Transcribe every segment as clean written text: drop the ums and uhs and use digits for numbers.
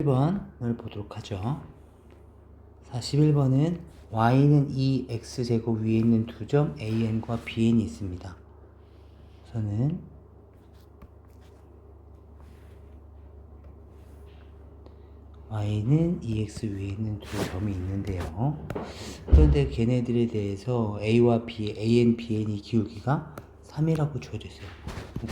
11번을 보도록 하죠. 41번은 y는 2x제곱 위에 있는 두 점 an과 bn이 있습니다. 우선은 y는 2x 위에 있는 두 점이 있는데요. 그런데 걔네들에 대해서 a와 b, an, bn이 기울기가 3이라고 주어져 있어요.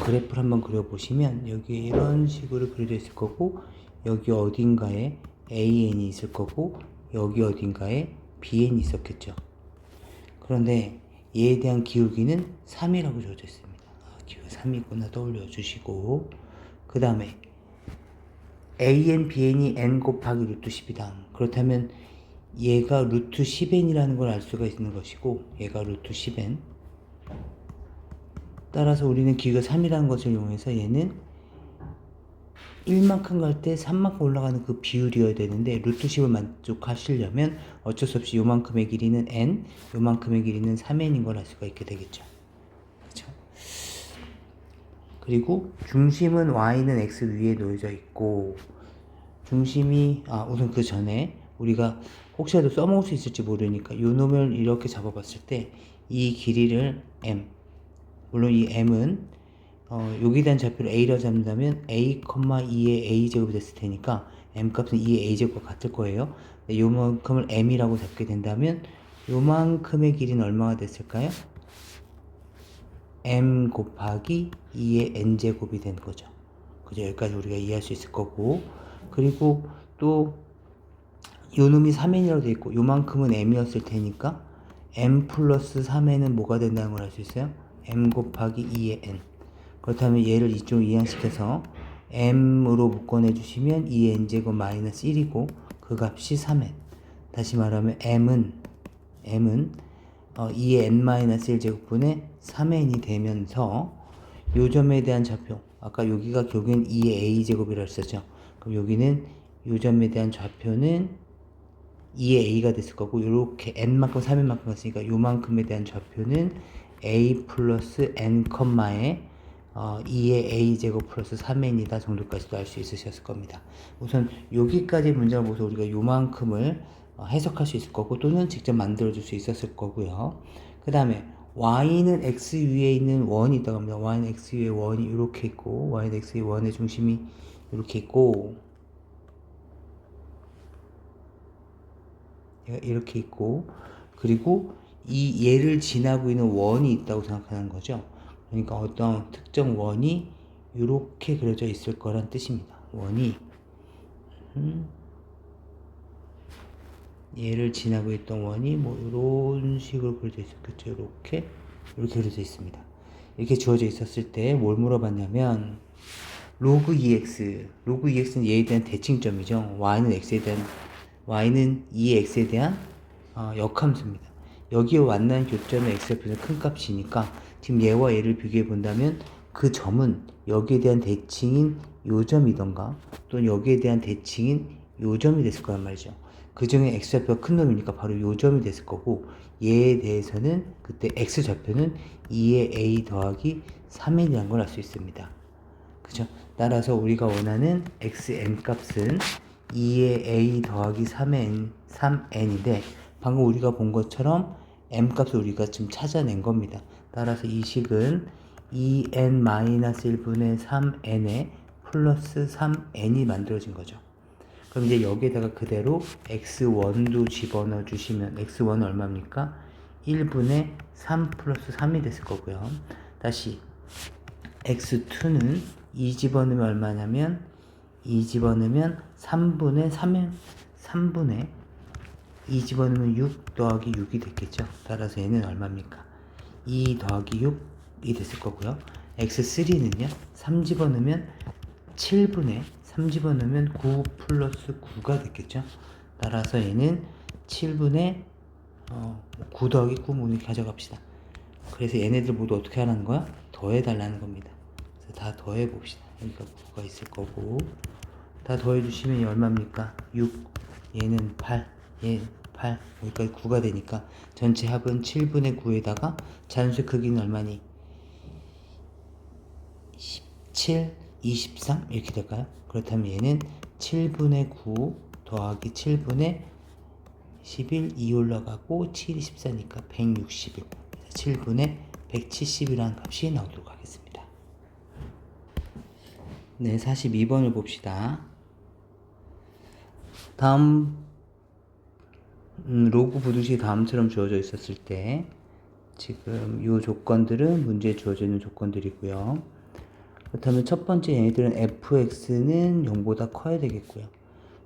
그래프를 한번 그려보시면 여기에 이런 식으로 그려져 있을 거고, 여기 어딘가에 an이 있을 거고, 여기 어딘가에 bn이 있었겠죠. 그런데 얘에 대한 기울기는 3이라고 주어져 있습니다. 기울기 3이구나 떠올려 주시고, 그 다음에 an, bn이 n 곱하기 루트 10이다. 그렇다면 얘가 루트 10n이라는 걸 알 수가 있는 것이고, 얘가 루트 10n. 따라서 우리는 기울기가 3이라는 것을 이용해서 얘는 1만큼 갈 때 3만큼 올라가는 그 비율이어야 되는데, 루트 10을 만족하시려면 어쩔 수 없이 요만큼의 길이는 n, 요만큼의 길이는 3n인 걸 알 수가 있게 되겠죠. 그렇죠? 그리고 중심은 y는 x 위에 놓여져 있고, 중심이 우선 그 전에 우리가 혹시라도 써먹을 수 있을지 모르니까 요 놈을 이렇게 잡아봤을 때 이 길이를 m, 물론 이 m은 여기에 대한 좌표를 a라고 잡는다면 a, 2의 a제곱이 됐을 테니까 m 값은 2의 a제곱과 같을 거예요. 요만큼을 m이라고 잡게 된다면 요만큼의 길이는 얼마가 됐을까요? m 곱하기 2의 n제곱이 된 거죠. 그죠? 여기까지 우리가 이해할 수 있을 거고, 그리고 또 요놈이 3n이라고 되어 있고 요만큼은 m이었을 테니까 m 플러스 3n은 뭐가 된다는 걸 알 수 있어요? m 곱하기 2의 n. 그렇다면 얘를 이쪽으로 이항시켜서 m으로 묶어내 주시면 2의 n제곱 마이너스 1이고 그 값이 3n. 다시 말하면 m은 2의 n-1제곱분의 3n이 되면서 요 점에 대한 좌표, 아까 여기가 결국엔 2의 a제곱이라고 했었죠. 그럼 여기는 요 점에 대한 좌표는 2의 a가 됐을 거고, 요렇게 n만큼 3n만큼 갔으니까 요만큼에 대한 좌표는 a 플러스 n 컴마에 2의 a제곱 플러스 3n이다 정도까지도 알 수 있으셨을 겁니다. 우선 여기까지 문장을 보고서 우리가 요만큼을 해석할 수 있을 거고, 또는 직접 만들어줄 수 있었을 거고요. 그 다음에 y는 x 위에 있는 원이 있다고 합니다. y는 x 위에 원이 이렇게 있고, y는 x 위에 원의 중심이 이렇게 있고, 이렇게 있고, 그리고 이 얘를 지나고 있는 원이 있다고 생각하는 거죠. 그러니까 어떤 특정 원이 이렇게 그려져 있을 거란 뜻입니다. 원이 얘를 지나고 있던 원이 뭐 이런 식으로 그려져 있었겠죠. 이렇게 그려져 있습니다. 이렇게 주어져 있었을 때 뭘 물어봤냐면 로그 ex는 얘에 대한 대칭점이죠. y는 2x에 대한 역함수입니다. 여기에 만난 교점의 x좌표는 큰 값이니까 지금 얘와 얘를 비교해 본다면 그 점은 여기에 대한 대칭인 요 점이던가 또는 여기에 대한 대칭인 요 점이 됐을 거란 말이죠. 그 중에 x좌표가 큰 놈이니까 바로 요 점이 됐을 거고, 얘에 대해서는 그때 x좌표는 2의 a 더하기 3n이라는 걸 알 수 있습니다. 그죠? 따라서 우리가 원하는 xn 값은 2의 a 더하기 3n인데 방금 우리가 본 것처럼 m 값을 우리가 지금 찾아낸 겁니다. 따라서 이 식은 2n-1분의 3n에 플러스 3n이 만들어진 거죠. 그럼 이제 여기에다가 그대로 x1도 집어넣어 주시면 x1은 얼마입니까? 1분의 3 플러스 3이 됐을 거고요. 다시 x2는 2 집어넣으면 얼마냐면 2 집어넣으면 3분의 3분의 2 집어넣으면 6 더하기 6이 됐겠죠. 따라서 얘는 얼마입니까? 2 더하기 6이 됐을 거고요. x3는요 3 집어넣으면 7분의 3 집어넣으면 9 플러스 9가 됐겠죠. 따라서 얘는 7분의 9 더하기 9 뭐 이렇게 가져갑시다. 그래서 얘네들 모두 어떻게 하라는 거야? 더해달라는 겁니다. 그래서 다 더해봅시다. 그러니까 9가 있을 거고, 다 더해주시면 이 얼마입니까? 6, 얘는 8, 얘는 8, 여기까지 9가 되니까 전체 합은 7분의 9에다가 자연수의 크기는 얼마니? 17, 23 이렇게 될까요? 그렇다면 얘는 7분의 9 더하기 7분의 11, 2 올라가고 7이 14니까 161. 7분의 170이라는 값이 나오도록 하겠습니다. 네, 42번을 봅시다. 다음 로그 부등식이 다음처럼 주어져 있었을 때 지금 이 조건들은 문제에 주어져 있는 조건들이고요. 그렇다면 첫 번째 얘네들은 fx는 0보다 커야 되겠고요.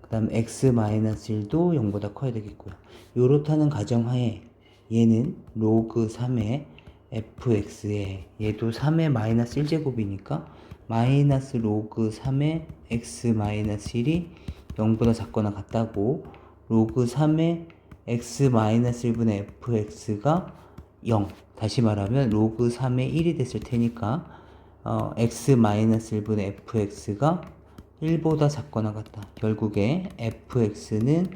그 다음 x-1도 0보다 커야 되겠고요. 요렇다는 가정하에 얘는 로그 3의 fx에 얘도 3의 마이너스 1제곱이니까 마이너스 로그 3의 x-1이 0보다 작거나 같다고 로그 3의 x-1분의 fx가 0. 다시 말하면 로그 3의 1이 됐을 테니까 x-1분의 fx가 1보다 작거나 같다. 결국에 fx는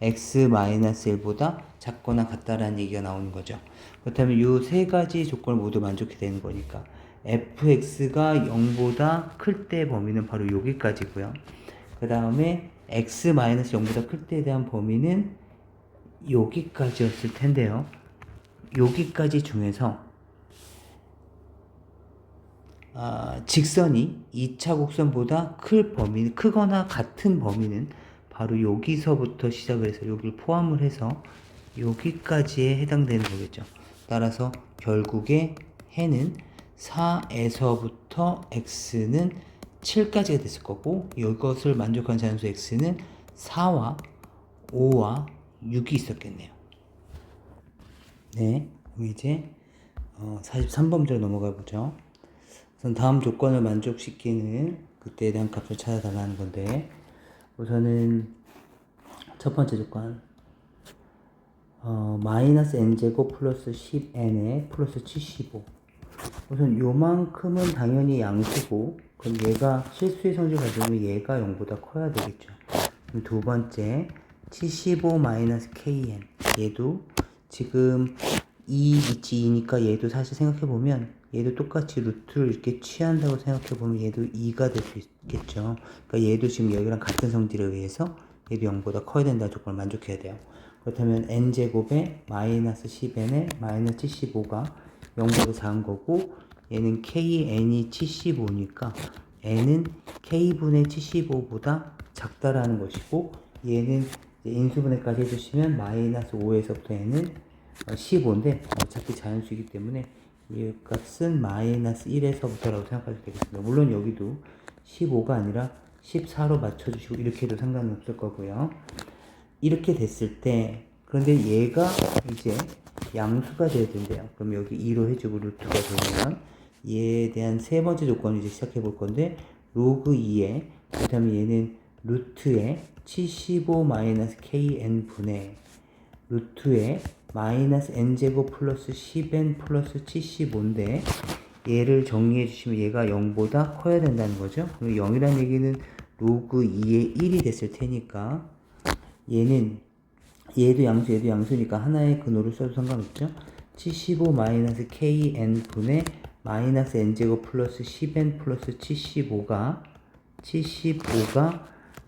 x-1보다 작거나 같다라는 얘기가 나오는 거죠. 그렇다면 이 세 가지 조건을 모두 만족해야 되는 거니까 fx가 0보다 클 때 범위는 바로 여기까지고요. 그 다음에 x-0보다 클 때에 대한 범위는 여기까지였을 텐데요. 여기까지 중에서 직선이 2차 곡선보다 크거나 같은 범위는 바로 여기서부터 시작을 해서 여기를 포함을 해서 여기까지에 해당되는 거겠죠. 따라서 결국에 해는 4에서부터 x는 7까지가 됐을 거고 이것을 만족한 자연수 x는 4와 5와 6이 있었겠네요. 네, 그럼 이제 43번 문제로 넘어가 보죠. 우선 다음 조건을 만족시키는 그때에 대한 값을 찾아달라는 건데 우선은 첫 번째 조건 마이너스 n제곱 플러스 10n에 플러스 75. 우선 요만큼은 당연히 양수고 그럼 얘가 실수의 성질을 가지면 얘가 0보다 커야 되겠죠. 그럼 두 번째 75 마이너스 kn 얘도 지금 2 있지 2니까 얘도 사실 생각해보면 얘도 똑같이 루트를 이렇게 취한다고 생각해보면 얘도 2가 될 수 있겠죠. 그러니까 얘도 지금 여기랑 같은 성질에 의해서 얘도 0보다 커야 된다는 조건을 만족해야 돼요. 그렇다면 n제곱에 마이너스 10n에 마이너스 75가 0보다 작은 거고 얘는 kn이 75니까 n은 k분의 75보다 작다라는 것이고 얘는 인수분해까지 해주시면 마이너스 5에서부터 n은 15인데 어차피 자연수이기 때문에 이 값은 마이너스 1에서부터라고 생각하셔도 되겠습니다. 물론 여기도 15가 아니라 14로 맞춰주시고 이렇게 해도 상관은 없을 거고요. 이렇게 됐을 때 그런데 얘가 이제 양수가 돼야 된대요. 그럼 여기 2로 해주고 루트가 되면 얘에 대한 세 번째 조건을 이제 시작해 볼 건데 로그 2에 그 다음에 얘는 루트에 75 마이너스 kn 분의 루트에 마이너스 n제곱 플러스 10n 플러스 75인데 얘를 정리해 주시면 얘가 0보다 커야 된다는 거죠. 그럼 0이라는 얘기는 로그 2의 1이 됐을 테니까 얘도 양수 얘도 양수니까 하나의 근호를 써도 상관없죠. 75 마이너스 kn 분의 마이너스 n제곱 플러스 10n 플러스 75가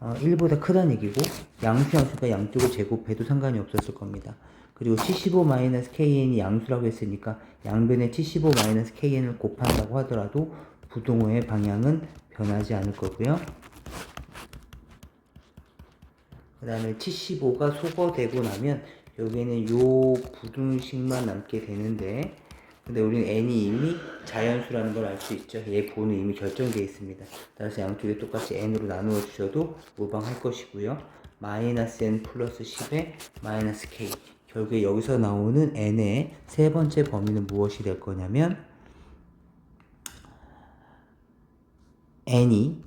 1보다 크다는 얘기고 양수가 양쪽을 제곱해도 상관이 없었을 겁니다. 그리고 75 마이너스 kn이 양수라고 했으니까 양변에 75 마이너스 kn을 곱한다고 하더라도 부동호의 방향은 변하지 않을 거고요. 그 다음에 75가 소거되고 나면 여기에는 요 부등식만 남게 되는데 근데 우리는 n이 이미 자연수라는 걸 알 수 있죠. 얘 보는 이미 결정되어 있습니다. 따라서 양쪽에 똑같이 n으로 나누어 주셔도 무방할 것이고요. 마이너스 n 플러스 10에 마이너스 k 결국에 여기서 나오는 n의 세 번째 범위는 무엇이 될 거냐면 n이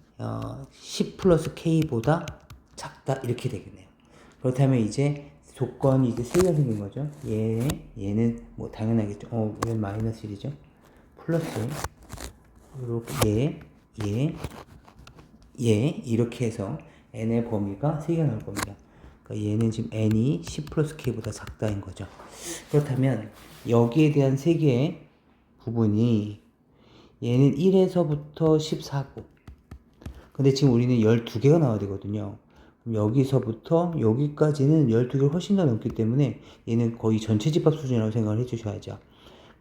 10 플러스 k보다 작다 이렇게 되겠네요. 그렇다면 이제 조건이 이제 세 개가 생긴 거죠. 얘는 뭐 당연하겠죠. 왜 마이너스 1이죠? 플러스 이렇게 얘 이렇게 해서 n의 범위가 세 개가 나올 겁니다. 그러니까 얘는 지금 n이 10 플러스 k보다 작다인 거죠. 그렇다면 여기에 대한 세 개의 부분이 얘는 1에서부터 14고 근데 지금 우리는 12개가 나와야 되거든요. 그럼 여기서부터 여기까지는 12개가 훨씬 더 넘기 때문에 얘는 거의 전체 집합 수준이라고 생각을 해주셔야죠.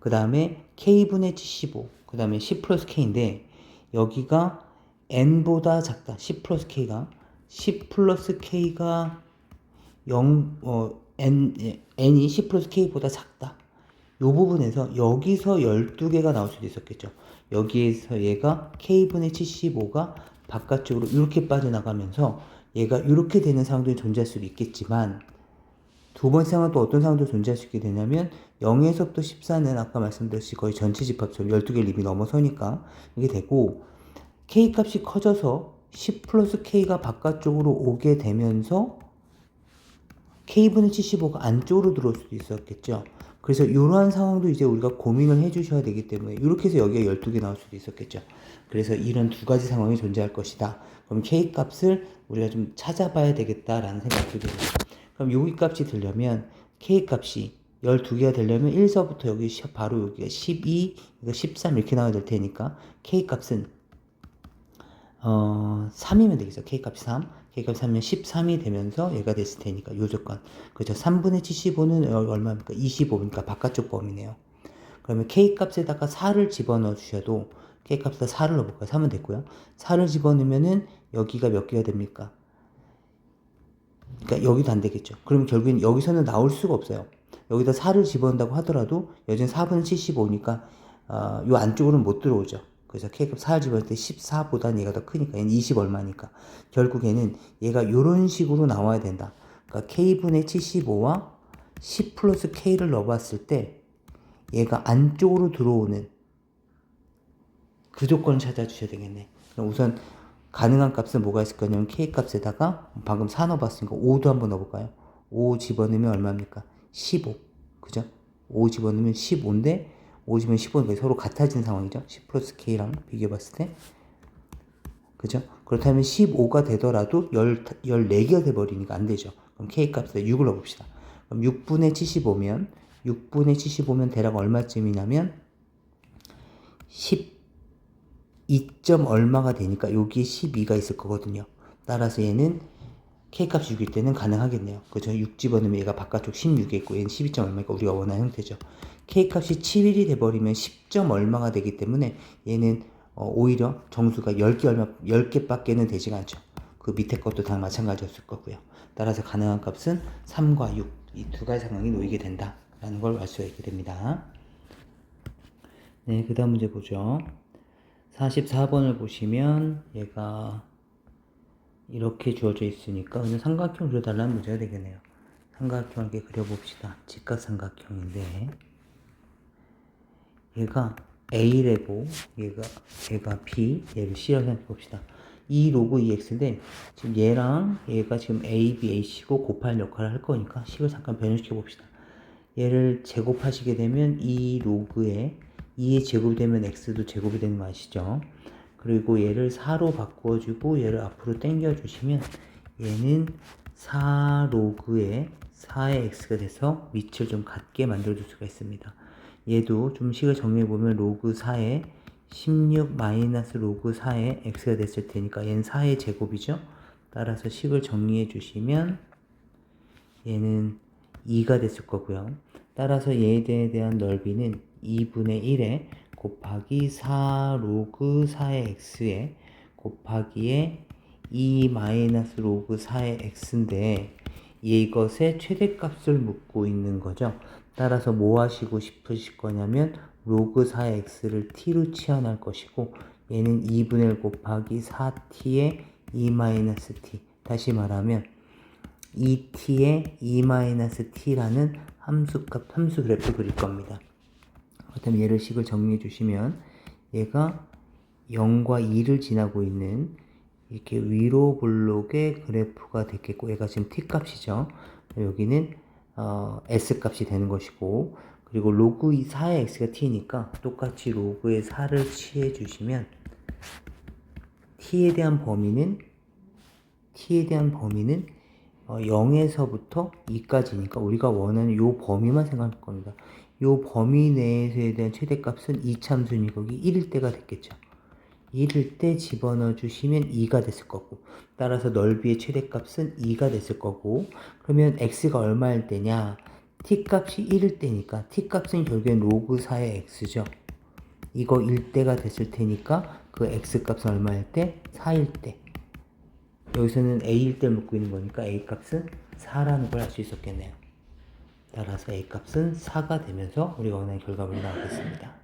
그 다음에 K분의 75, 그 다음에 10 플러스 K인데 여기가 N보다 작다. 10 플러스 K가 10 플러스 K가 0, N이 10 플러스 K보다 작다. 이 부분에서 여기서 12개가 나올 수도 있었겠죠. 여기에서 얘가 K분의 75가 바깥쪽으로 이렇게 빠져나가면서 얘가 이렇게 되는 상황들이 존재할 수도 있겠지만 두 번째 상황은 또 어떤 상황도 존재할 수 있게 되냐면 0에서부터 14는 아까 말씀드렸듯이 거의 전체 집합처럼 12개 립이 넘어서니까 이게 되고 K 값이 커져서 10 플러스 K가 바깥쪽으로 오게 되면서 K분의 75가 안쪽으로 들어올 수도 있었겠죠. 그래서 이러한 상황도 이제 우리가 고민을 해 주셔야 되기 때문에 이렇게 해서 여기가 12개 나올 수도 있었겠죠. 그래서 이런 두 가지 상황이 존재할 것이다. 그럼 K 값을 우리가 좀 찾아봐야 되겠다라는 생각이 들어요. 그럼 여기 값이 되려면 K 값이 12개가 되려면 1서부터 여기 바로 여기가 12, 13 이렇게 나와야 될 테니까 K 값은 3이면 되겠죠. K값이 3. K값이 3이면 13이 되면서 얘가 됐을 테니까 요 조건. 그렇죠. 3분의 75는 얼마입니까? 25니까 바깥쪽 범위네요. 그러면 K값에다가 4를 집어넣어 주셔도 K값에다 4를 넣어볼까요? 3은 됐고요. 4를 집어넣으면은 여기가 몇 개가 됩니까? 그러니까 여기도 안 되겠죠. 그럼 결국엔 여기서는 나올 수가 없어요. 여기다 4를 집어넣는다고 하더라도 여전히 4분의 75니까 요 안쪽으로는 못 들어오죠. 그래서 K값 4를 집어넣을 때 14보다는 얘가 더 크니까 얘는 20 얼마니까 결국에는 얘가 요런 식으로 나와야 된다. 그러니까 K분의 75와 10 플러스 K를 넣어봤을 때 얘가 안쪽으로 들어오는 그 조건을 찾아주셔야 되겠네. 그럼 우선 가능한 값은 뭐가 있을 거냐면 K값에다가 방금 4 넣어봤으니까 5도 한번 넣어볼까요? 5 집어넣으면 얼마입니까? 15. 그죠? 5 집어넣으면 15인데 5 집어넣으면 15니까 서로 같아진 상황이죠. 10 플러스 K랑 비교해봤을 때. 그죠? 그렇다면 15가 되더라도 14개가 돼버리니까 안 되죠. 그럼 K값에다 6을 넣어봅시다. 그럼 6분의 75면 대략 얼마쯤이냐면 12점 얼마가 되니까 여기에 12가 있을 거거든요. 따라서 얘는 K값이 6일 때는 가능하겠네요. 그죠? 6 집어넣으면 얘가 바깥쪽 16에 있고 얘는 12점 얼마니까 우리가 원하는 형태죠. K값이 7일이 돼버리면 10점 얼마가 되기 때문에 얘는 오히려 정수가 10개 밖에는 되지가 않죠. 그 밑에 것도 다 마찬가지였을 거고요. 따라서 가능한 값은 3과 6, 이 두 가지 상황이 놓이게 된다라는 걸 알 수가 있게 됩니다. 네, 그 다음 문제 보죠. 44번을 보시면 얘가 이렇게 주어져 있으니까 그냥 삼각형 그려달라는 문제가 되겠네요. 삼각형 이렇게 그려봅시다. 직각삼각형인데 얘가 A래고 얘가 B, 얘를 C라고 생각해봅시다. 이 로그 EX인데 지금 얘랑 얘가 지금 A, B, AC고 곱할 역할을 할 거니까 식을 잠깐 변형시켜 봅시다. 얘를 제곱하시게 되면 이 로그에 2의 제곱이 되면 X도 제곱이 되는 거 아시죠? 그리고 얘를 4로 바꿔주고 얘를 앞으로 당겨주시면 얘는 4 로그에 4의 X가 돼서 밑을 좀 같게 만들어줄 수가 있습니다. 얘도 좀 식을 정리해보면 로그 4에 16 마이너스 로그 4에 X가 됐을 테니까 얘는 4의 제곱이죠. 따라서 식을 정리해 주시면 얘는 2가 됐을 거고요. 따라서 얘에 대한 넓이는 2분의 1에 곱하기 4 로그 4의 x에 곱하기에 2 마이너스 로그 4의 x인데 이것의 최대값을 묻고 있는 거죠. 따라서 뭐 하시고 싶으실 거냐면 로그 4의 x를 t로 치환할 것이고 얘는 2분의 1 곱하기 4t의 2 마이너스 t. 다시 말하면 2t의 2-t라는 함수 그래프 그릴 겁니다. 그렇다면 얘를 식을 정리해 주시면 얘가 0과 2를 지나고 있는 이렇게 위로 블록의 그래프가 됐겠고 얘가 지금 t 값이죠. 여기는 s 값이 되는 것이고 그리고 로그 4의 x가 t니까 똑같이 로그의 4를 취해 주시면 t에 대한 범위는 0에서부터 2까지니까 우리가 원하는 요 범위만 생각할 겁니다. 요 범위 내에서에 대한 최대값은 이참수니 거기 1일 때가 됐겠죠. 1일 때 집어넣어 주시면 2가 됐을 거고, 따라서 넓이의 최대값은 2가 됐을 거고, 그러면 x가 얼마일 때냐? t값이 1일 때니까 t값은 결국엔 로그 4의 x죠. 이거 1대가 됐을 테니까 그 x값은 얼마일 때? 4일 때. 여기서는 a일 때 묻고 있는 거니까 a값은 4라는 걸 알 수 있었겠네요. 따라서 a값은 4가 되면서 우리가 원하는 결과물이 나오겠습니다.